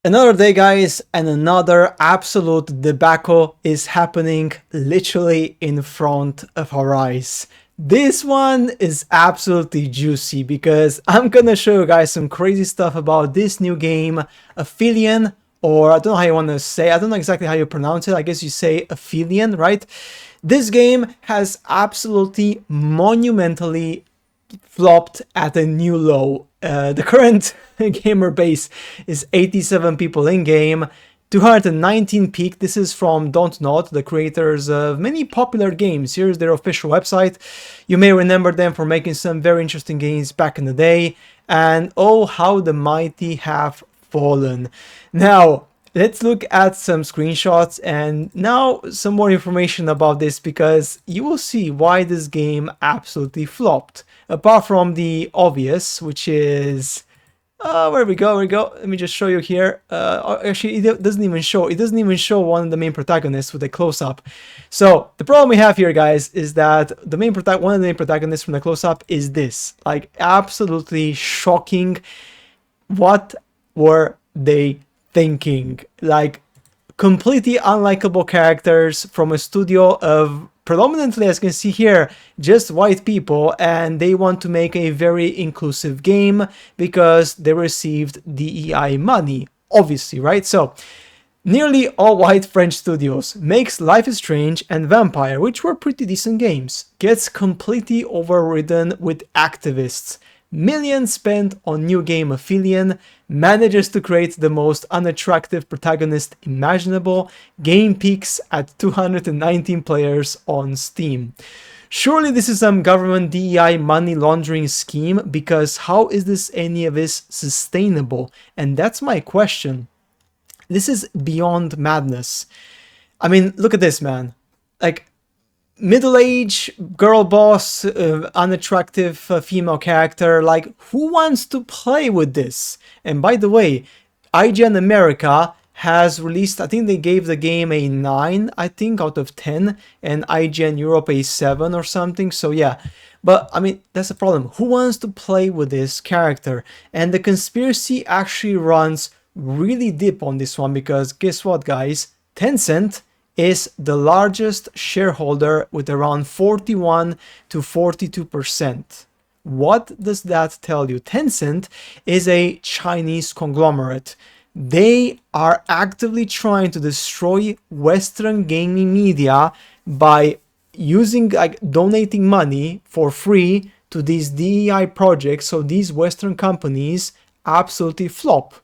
Another day, guys, and another absolute debacle is happening literally in front of our eyes. This one is absolutely juicy because I'm gonna show you guys some crazy stuff about this new game, Aphelion, or I don't know how you want to say, I don't know exactly how you pronounce it, I guess you say Aphelion, right? This game has absolutely monumentally flopped at a new low. The current gamer base is 87 people in game, 219 peak. This is from Don't Not, the creators of many popular games. Here's their official website. You may remember them for making some very interesting games back in the day. And oh, how the mighty have fallen. Now, let's look at some screenshots and now some more information about this, because you will see why this game absolutely flopped. Apart from the obvious, which is where we go. Let me just show you here. Actually, it doesn't even show one of the main protagonists with a close-up. So the problem we have here, guys, is that one of the main protagonists from the close-up is this. Like, absolutely shocking. What were they thinking? Like, completely unlikable characters from a studio of predominantly, as you can see here, just white people, and they want to make a very inclusive game because they received DEI money, obviously, right? So nearly all white French studios makes Life is Strange and Vampire, which were pretty decent games, gets completely overridden with activists. Millions spent on new game Aphelion, manages to create the most unattractive protagonist imaginable, game peaks at 219 players on Steam. Surely this is some government DEI money laundering scheme, because how is this any of this sustainable? And that's my question. This is beyond madness. I mean, look at this, man. Like, middle-aged girl boss, unattractive female character, like, who wants to play with this? And by the way, IGN America has released, I think they gave the game a 9, I think, out of 10, and IGN Europe a 7 or something, so yeah. But, I mean, that's the problem. Who wants to play with this character? And the conspiracy actually runs really deep on this one, because guess what, guys? Tencent is the largest shareholder with around 41 to 42%. What does that tell you? Tencent is a Chinese conglomerate. They are actively trying to destroy Western gaming media by using, like, donating money for free to these DEI projects, so these Western companies absolutely flop.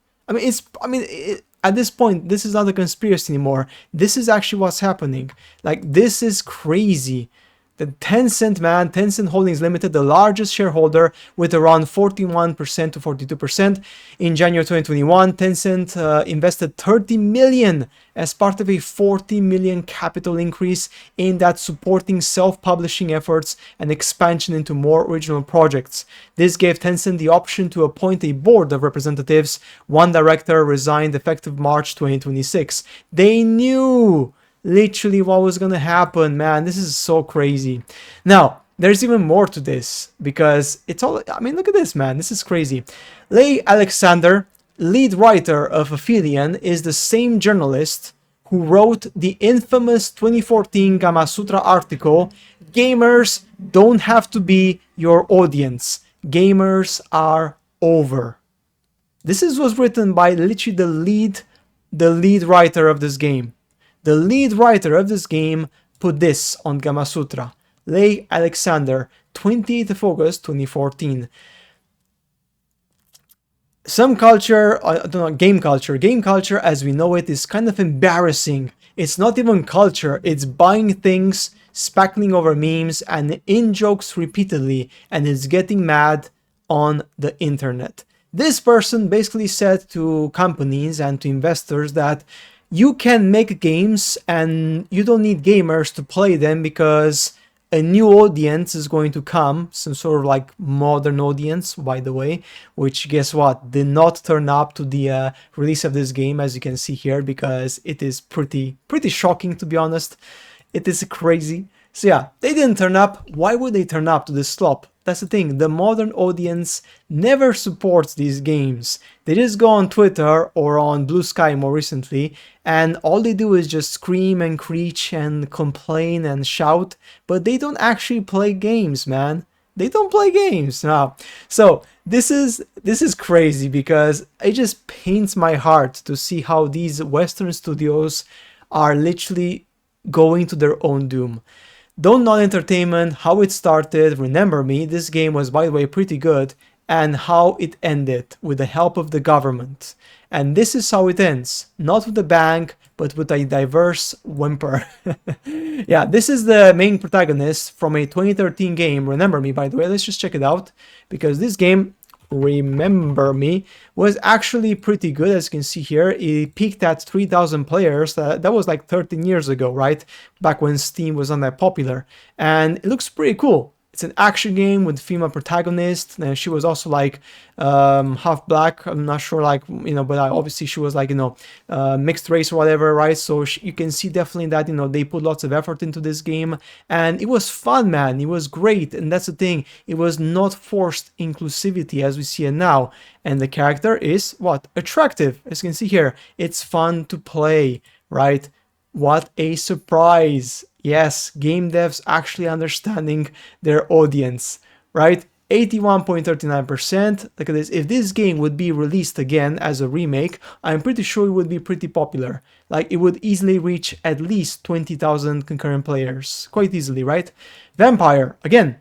At this point, this is not a conspiracy anymore. This is actually what's happening. Like, this is crazy. The Tencent Holdings Limited, the largest shareholder with around 41% to 42%. In January 2021, Tencent invested 30 million as part of a 40 million capital increase aimed at supporting self-publishing efforts and expansion into more original projects. This gave Tencent the option to appoint a board of representatives. One director resigned effective March 2026. They knew literally what was gonna happen, man. This is so crazy. Now, there's even more to this, because it's all, I mean, look at this, man. This is crazy. Leigh Alexander, lead writer of Aphelion, is the same journalist who wrote the infamous 2014 Gamasutra article, "Gamers don't have to be your audience. Gamers are over." Was written by literally the lead writer of this game. The lead writer of this game put this on Gamasutra. Leigh Alexander, 28th of August 2014. Some culture, I don't know, game culture as we know it is kind of embarrassing. It's not even culture, it's buying things, spackling over memes, and in-jokes repeatedly, and it's getting mad on the internet. This person basically said to companies and to investors that you can make games and you don't need gamers to play them, because a new audience is going to come, some sort of like modern audience, by the way, which, guess what, did not turn up to the release of this game, as you can see here, because it is pretty shocking, to be honest. It is crazy. So yeah, they didn't turn up. Why would they turn up to this flop? That's the thing. The modern audience never supports these games. They just go on Twitter or on Blue Sky more recently, and all they do is just scream and screech and complain and shout, but they don't actually play games, man. They don't play games now. So this is crazy because it just pains my heart to see how these Western studios are literally going to their own doom. Don't Not Entertainment, how it started, Remember Me, this game was by the way pretty good, and how it ended with the help of the government. And this is how it ends, not with a bang, but with a diverse whimper. Yeah, this is the main protagonist from a 2013 game, Remember Me, by the way. Let's just check it out, because this game, Remember Me, was actually pretty good. As you can see here, it peaked at 3,000 players. That was like 13 years ago, right? Back when Steam was not that popular. And it looks pretty cool. It's an action game with female protagonist, and she was also like half black. I'm not sure, like, you know, but obviously she was like, you know, mixed race or whatever, right? So you can see definitely that, you know, they put lots of effort into this game, and it was fun, man. It was great, and that's the thing. It was not forced inclusivity as we see it now, and the character is what? Attractive, as you can see here. It's fun to play, right? What a surprise. Yes, game devs actually understanding their audience, right? 81.39%. Look at this. If this game would be released again as a remake, I'm pretty sure it would be pretty popular. Like, it would easily reach at least 20,000 concurrent players. Quite easily, right? Vampire, again,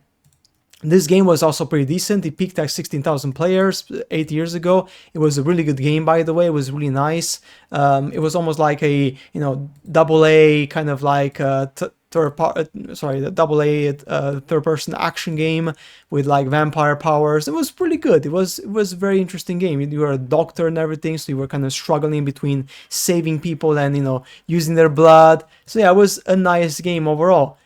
this game was also pretty decent. It peaked at 16,000 players 8 years ago. It was a really good game, by the way. It was really nice. It was almost like a, you know, double A kind of like the double A third person action game with like vampire powers. It was pretty good. It was a very interesting game. You were a doctor and everything, so you were kind of struggling between saving people and, you know, using their blood. So yeah, it was a nice game overall.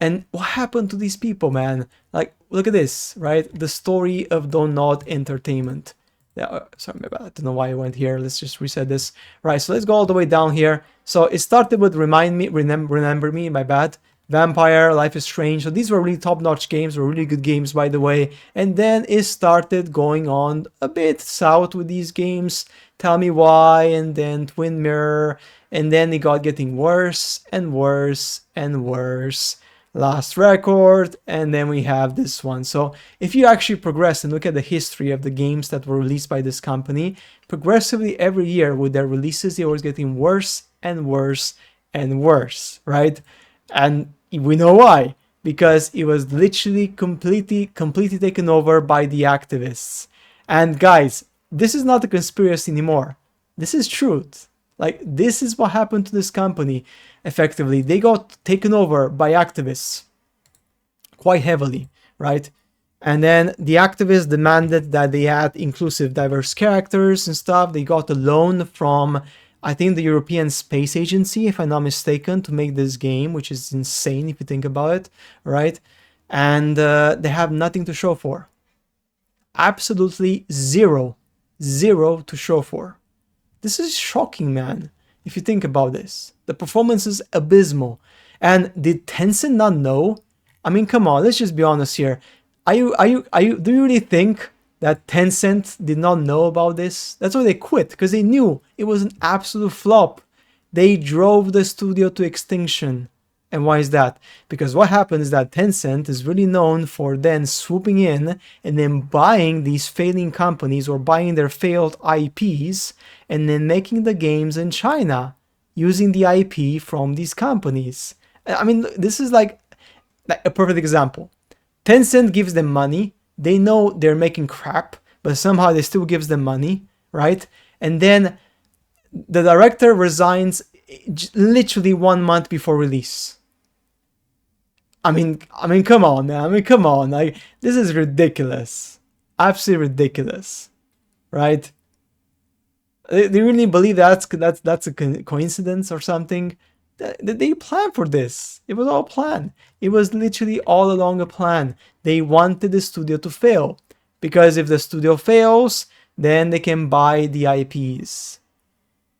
And what happened to these people, man? Like, look at this, right? The story of Don't Not Entertainment. Yeah, sorry about that. I don't know why I went here. Let's just reset this. Right, so let's go all the way down here. So it started with Remember Me, my bad. Vampire, Life is Strange. So these were really top-notch games, were really good games, by the way. And then it started going on a bit south with these games. Tell Me Why, and then Twin Mirror. And then it got getting worse and worse and worse. Last Record, and then we have this one. So if you actually progress and look at the history of the games that were released by this company, progressively every year with their releases, they were getting worse and worse and worse, right? And we know why, because it was literally completely taken over by the activists. And guys, this is not a conspiracy anymore. This is truth. Like, this is what happened to this company. Effectively, they got taken over by activists quite heavily, right? And then the activists demanded that they had inclusive, diverse characters and stuff. They got a loan from, I think, the European Space Agency, if I'm not mistaken, to make this game, which is insane if you think about it, right? And they have nothing to show for. Absolutely zero to show for. This is shocking, man, if you think about this. The performance is abysmal. And did Tencent not know? I mean, come on, let's just be honest here. Do you really think that Tencent did not know about this? That's why they quit, because they knew it was an absolute flop. They drove the studio to extinction. And why is that? Because what happens is that Tencent is really known for then swooping in and then buying these failing companies or buying their failed IPs and then making the games in China using the IP from these companies. I mean, this is like a perfect example. Tencent gives them money. They know they're making crap, but somehow they still gives them money, right? And then the director resigns literally 1 month before release. I mean, come on, man. I mean, come on. Like, this is ridiculous. Absolutely ridiculous, right? They really believe that's a coincidence or something? They planned for this. It was all planned. It was literally all along a plan. They wanted the studio to fail, because if the studio fails, then they can buy the IPs.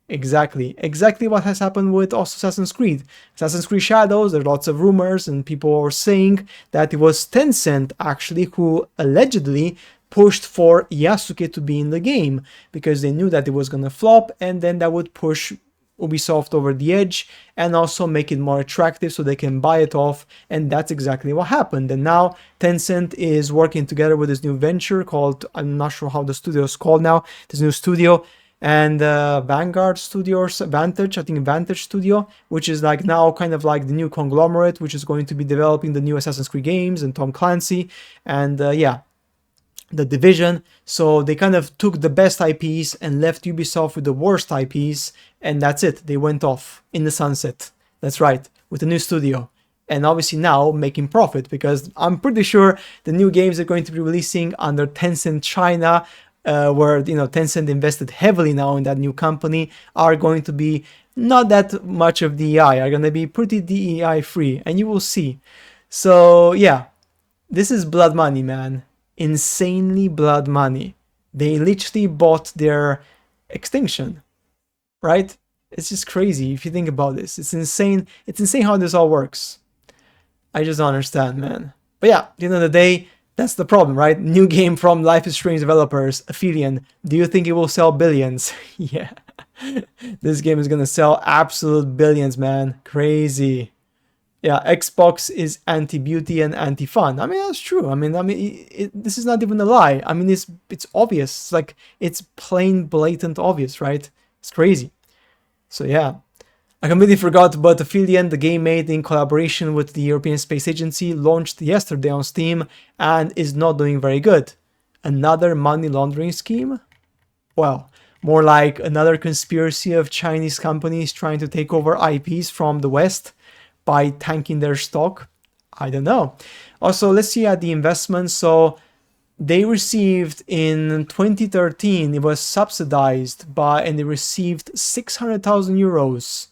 Exactly what has happened with also Assassin's Creed. Assassin's Creed Shadows, there are lots of rumors and people are saying that it was Tencent actually who allegedly pushed for Yasuke to be in the game because they knew that it was gonna flop and then that would push Ubisoft over the edge and also make it more attractive so they can buy it off, and that's exactly what happened. And now Tencent is working together with this new venture called, I'm not sure how the studio is called now, this new studio, and Vanguard Studio or Vantage, I think Vantage Studio, which is like now kind of like the new conglomerate, which is going to be developing the new Assassin's Creed games and Tom Clancy, and yeah, the Division. So they kind of took the best IPs and left Ubisoft with the worst IPs, and that's it. They went off in the sunset. That's right, with a new studio. And obviously now making profit, because I'm pretty sure the new games they're going to be releasing under Tencent China, where Tencent invested heavily now in that new company, are going to be not that much of DEI, are going to be pretty DEI free, and you will see. So yeah, this is blood money, man. Insanely blood money. They literally bought their extinction, right? It's just crazy if you think about this. It's insane. It's insane how this all works. I just don't understand, man. But yeah, at the end of the day, that's the problem, right? New game from Life is Strange developers, Aphelion. Do you think it will sell billions? Yeah. This game is gonna sell absolute billions, man. Crazy. Yeah, Xbox is anti-beauty and anti-fun. I mean, that's true. I mean, this is not even a lie. I mean, it's obvious. It's like, it's plain, blatant obvious, right? It's crazy. So yeah, I completely forgot, but Aphelion, the game made in collaboration with the European Space Agency, launched yesterday on Steam and is not doing very good. Another money laundering scheme? Well, more like another conspiracy of Chinese companies trying to take over IPs from the West by tanking their stock. I don't know. Also, let's see at the investment. So they received in 2013, it was subsidized and they received 600,000 euros.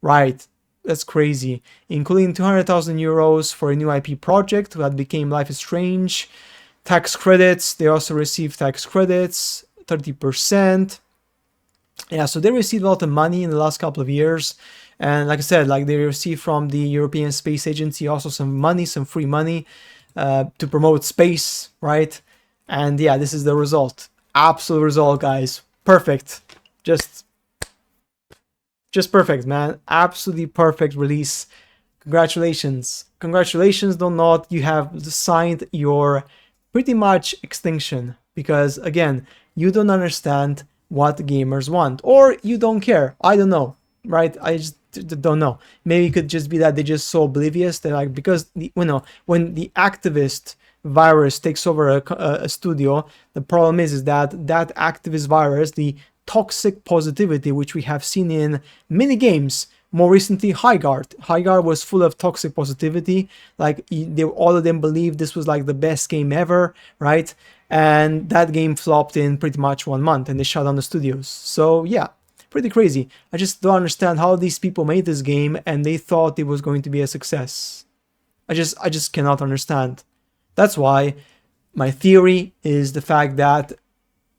Right, that's crazy. Including 200,000 euros for a new IP project that became Life is Strange. Tax credits, they also received tax credits, 30%. Yeah, so they received a lot of money in the last couple of years. And like I said, like they received from the European Space Agency also some money, some free money to promote space, right? And yeah, this is the result. Absolute result, guys. Perfect. Just perfect, man. Absolutely perfect release. Congratulations. Congratulations, Donut. You have signed your pretty much extinction. Because again, you don't understand what gamers want. Or you don't care. I don't know. Right? I just don't know. Maybe it could just be that they're just so oblivious. They're like, because when the activist virus takes over a studio, the problem is that that activist virus, the toxic positivity, which we have seen in many games, more recently Highguard was full of toxic positivity. Like all of them believed this was like the best game ever, right? And that game flopped in pretty much 1 month and they shut down the studios. So yeah, pretty crazy. I just don't understand how these people made this game and they thought it was going to be a success. I just cannot understand. That's why my theory is the fact that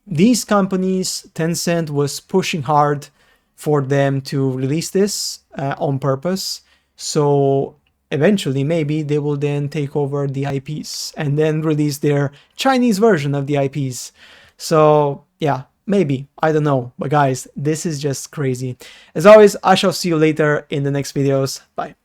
these companies, Tencent was pushing hard for them to release this on purpose. So eventually maybe they will then take over the IPs and then release their Chinese version of the IPs. So yeah, maybe, I don't know. But guys, this is just crazy. As always, I shall see you later in the next videos. Bye.